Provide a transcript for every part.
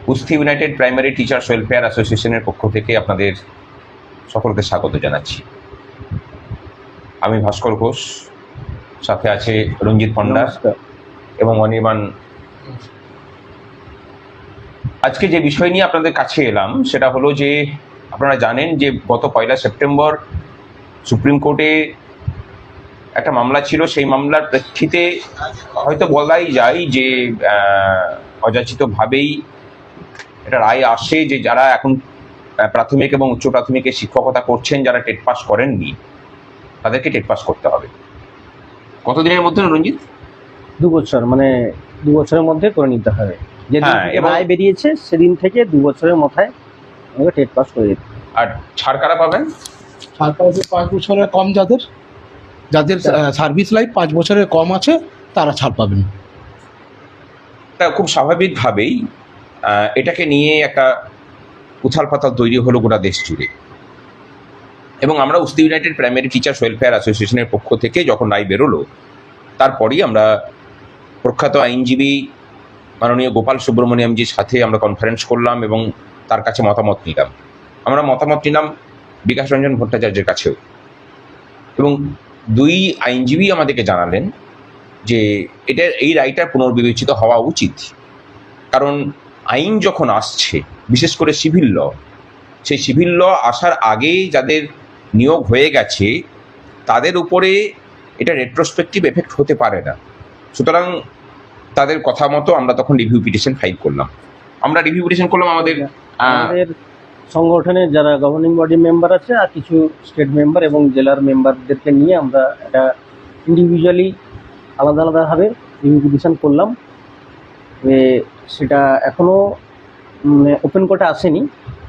কুস্তি United primary teachers welfare অ্যাসোসিয়েশনের পক্ষ থেকে আপনাদের সকলকে স্বাগত জানাচ্ছি। আমি ভাস্কর ঘোষ, সাথে আছে রঞ্জিত পণ্ডা এবং অনির্বাণ। আজকে যে বিষয় নিয়ে আপনাদের কাছে এলাম সেটা হলো যে আপনারা জানেন যে গত 1 সেপ্টেম্বর সুপ্রিম কোর্টে একটা মামলা ছিল। সেই মামলার প্রেক্ষিতে হয়তো বলাই যায় যে অযাচিতভাবেই এটা রায় আসে যে যারা এখন প্রাথমিক এবং উচ্চ প্রাথমিকে শিক্ষকতা করছেন, যারা টেট পাস করেননি তাদেরকে টেট পাস করতে হবে। কতদিনের মধ্যে রঞ্জিত? 2 বছর, মানে 2 বছরের মধ্যে করে নিতে হবে। যেদিন রায় বেরিয়েছে সেদিন থেকে 2 বছরের মাথায় আমাকে টেট পাস করে দিতে। আর ছাড় কারা পাবেন? ছাড় পাবে 5 বছরের কম, যাদের সার্ভিস লাইফ 5 বছরের কম আছে তারা ছাড় পাবেন। তা খুব স্বাভাবিকভাবেই এটাকে নিয়ে একটা উথাল পাতাল তৈরি হলো গোটা দেশ জুড়ে। এবং আমরা কুস্তি ইউনাইটেড প্রাইমারি টিচার্স ওয়েলফেয়ার অ্যাসোসিয়েশনের পক্ষ থেকে যখন রায় বেরোলো তারপরই আমরা প্রখ্যাত আইনজীবী মাননীয় গোপাল সুব্রমণিয়ামজির সাথে আমরা কনফারেন্স করলাম এবং তার কাছে মতামত নিলাম। আমরা মতামত নিলাম বিকাশ রঞ্জন ভট্টাচার্যের কাছেও, এবং 2 আইনজীবী আমাদেরকে জানালেন যে এই রায়টার পুনর্বিবেচিত হওয়া উচিত। কারণ আইন যখন আসছে, বিশেষ করে সিভিল ল, সেই সিভিল ল আসার আগে যাদের নিয়োগ হয়ে গেছে তাদের উপরে এটা রেট্রোস্পেক্টিভ এফেক্ট হতে পারে না। সুতরাং তাদের কথা মতো আমরা তখন রিভিউ পিটিশন ফাইল করলাম। আমাদের সংগঠনের যারা গভর্নিং বডি মেম্বার আছে আর কিছু স্টেট মেম্বার এবং জেলার মেম্বারদেরকে নিয়ে আমরা এটা ইন্ডিভিজুয়ালি আলাদা আলাদাভাবে রিভিউ পিটিশন করলাম। সেটা এখনও ওপেন কোর্টে আসেনি,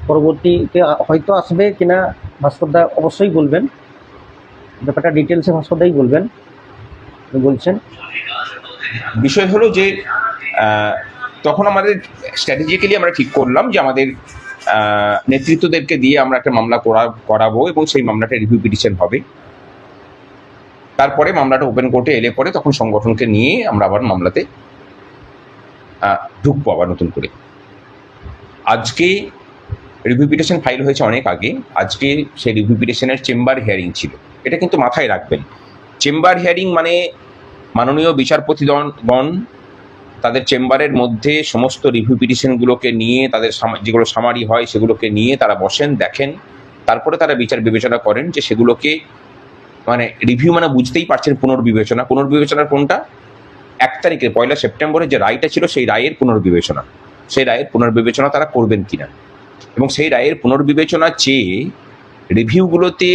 পরবর্তীতে হয়তো আসবে কিনা ভাস্করদা অবশ্যই বলবেন, ব্যাপারটা ডিটেলসে ভাস্করদাই বলছেন। বিষয় হলো যে তখন আমাদের স্ট্র্যাটেজিক্যালি আমরা ঠিক করলাম যে আমাদের নেতৃত্বদেরকে দিয়ে আমরা একটা মামলা করাবো এবং সেই মামলাটা রিভিউ পিটিশন হবে। তারপরে মামলাটা ওপেন কোর্টে এলে পরে তখন সংগঠনকে নিয়ে আমরা আবার মামলাতে ঢুকবো আবার নতুন করে। আজকে রিভিউ পিটিশন ফাইল হয়েছে অনেক আগে। আজকে সেই রিভিউ পিটিশনের চেম্বার হিয়ারিং ছিল। এটা কিন্তু মাথায় রাখবেন, চেম্বার হিয়ারিং মানে মাননীয় বিচারপতিগণ তাদের চেম্বারের মধ্যে সমস্ত রিভিউ পিটিশনগুলোকে নিয়ে, তাদের যেগুলো সামারি হয় সেগুলোকে নিয়ে তারা বসেন, দেখেন, তারপরে তারা বিচার বিবেচনা করেন যে সেগুলোকে, মানে রিভিউ মানে বুঝতেই পারছেন পুনর্বিবেচনার কোনটা, 1 তারিখে 1 সেপ্টেম্বরে যে রায়টা ছিল সেই রায়ের পুনর্বিবেচনা তারা করবেন কিনা, এবং সেই রায়ের পুনর্বিবেচনা চেয়ে রিভিউগুলোতে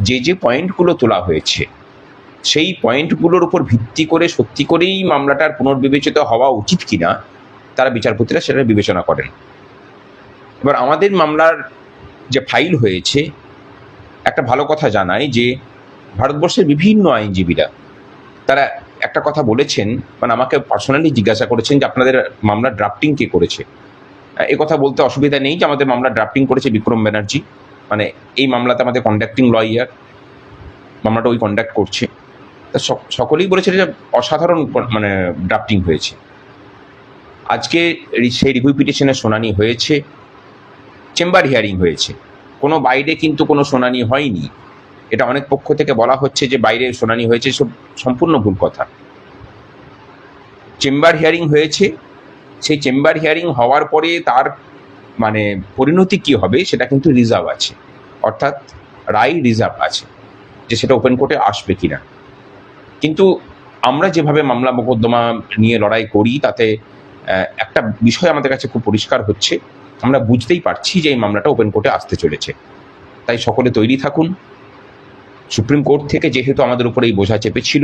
যে পয়েন্টগুলো তোলা হয়েছে সেই পয়েন্টগুলোর উপর ভিত্তি করে সত্যি করেই মামলাটার পুনর্বিবেচিত হওয়া উচিত কিনা তারা বিচারপতিরা সেটা বিবেচনা করেন। এবার আমাদের মামলার যে ফাইল হয়েছে, একটা ভালো কথা জানাই যে ভারতবর্ষের বিভিন্ন আইনজীবীরা তারা একটা কথা বলেছেন, মানে আমাকে পার্সোনালি জিজ্ঞাসা করেছেন যে আপনাদের মামলার ড্রাফটিং কে করেছে। এ কথা বলতে অসুবিধা নেই যে আমাদের মামলার ড্রাফটিং করেছে বিক্রম ব্যানার্জি, মানে এই মামলাতে আমাদের কন্ডাক্টিং লয়ার, মামলাটা ওই কন্ডাক্ট করছে। তা সকলেই বলেছে যে অসাধারণ মানে ড্রাফটিং হয়েছে। আজকে সেই রিভিউ পিটিশনের শুনানি হয়েছে, চেম্বার হিয়ারিং হয়েছে, কোনো বাইরে কিন্তু কোনো শুনানি হয়নি। এটা অনেক পক্ষ থেকে বলা হচ্ছে যে বাইরে শুনানি হয়েছে, সব সম্পূর্ণ ভুল কথা। চেম্বার হিয়ারিং হয়েছে, সেই চেম্বার হিয়ারিং হওয়ার পরে তার মানে পরিণতি কি হবে সেটা কিন্তু রিজার্ভ আছে, অর্থাৎ রায় রিজার্ভ আছে যে সেটা ওপেন কোর্টে আসবে কিনা। কিন্তু আমরা যেভাবে মামলা মোকদ্দমা নিয়ে লড়াই করি তাতে একটা বিষয় আমাদের কাছে খুব পরিষ্কার হচ্ছে, আমরা বুঝতেই পারছি যে এই মামলাটা ওপেন কোর্টে আসতে চলেছে। তাই সকলে তৈরি থাকুন। সুপ্রিম কোর্ট থেকে যেহেতু আমাদের উপরে এই বোঝা চেপেছিল,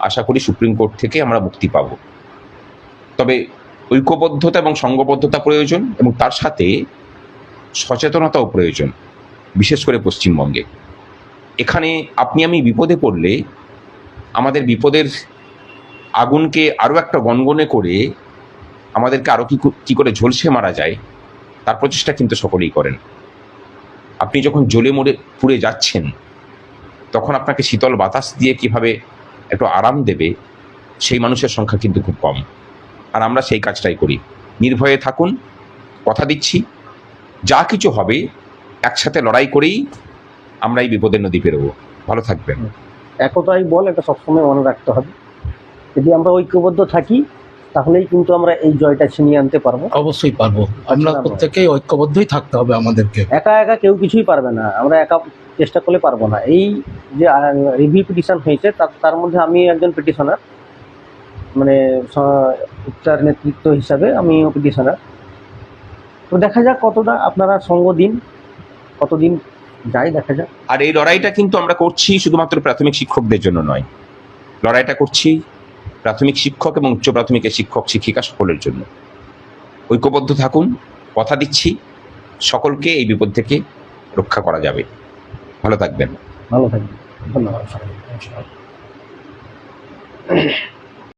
আশা করি সুপ্রিম কোর্ট থেকে আমরা মুক্তি পাব। তবে ঐক্যবদ্ধতা এবং সংঘবদ্ধতা প্রয়োজন, এবং তার সাথে সচেতনতাও প্রয়োজন, বিশেষ করে পশ্চিমবঙ্গে। এখানে আপনি আমি বিপদে পড়লে আমাদের বিপদের আগুনকে আরও একটা গনগনে করে আমাদেরকে আরও কি করে ঝলসে মারা যায় তার প্রচেষ্টা কিন্তু সকলেই করেন। আপনি যখন জ্বলে মরে পুড়ে যাচ্ছেন তখন আপনাকে শীতল বাতাস দিয়ে কিভাবে একটু আরাম দেবে সেই মানুষের সংখ্যা কিন্তু খুব কম, আর আমরা সেই কাজটাই করি। নির্ভয়ে থাকুন, কথা দিচ্ছি যা কিছু হবে একসাথে লড়াই করেই আমরা এই বিপদের নদী পেরোবো। ভালো থাকবেন। একতাই বল, এটা সবসময় মনে রাখতে হবে। যদি আমরা ঐক্যবদ্ধ থাকি তাহলেই কিন্তু আমরা এই জয়টা ছিনিয়ে আনতে পারবো। অবশ্যই পারবো, আমরা প্রত্যেকেই ঐক্যবদ্ধই থাকতে হবে আমাদেরকে। একা একা কেউ কিছুই পারবে না, আমরা একা চেষ্টা করলে পারবো না। এই যে রিভিউ পিটিশন হয়েছে তার মধ্যে আমি একজন পিটিশনার, মানে উচ্চার নেতৃত্ব হিসাবে আমিও পিটিশনার। তো দেখা যাক কতটা আপনারা সঙ্গ দিন, কতদিন যাই দেখা যাক। আর এই লড়াইটা কিন্তু আমরা করছি শুধুমাত্র প্রাথমিক শিক্ষকদের জন্য নয়, লড়াইটা করছি প্রাথমিক শিক্ষক এবং উচ্চ প্রাথমিকের শিক্ষক শিক্ষিকা সকলের জন্য। ঐক্যবদ্ধ থাকুন, কথা দিচ্ছি সকলকে এই বিপদ থেকে রক্ষা করা যাবে। ভালো থাকবেন। ভালো থাকবেন, ধন্যবাদ।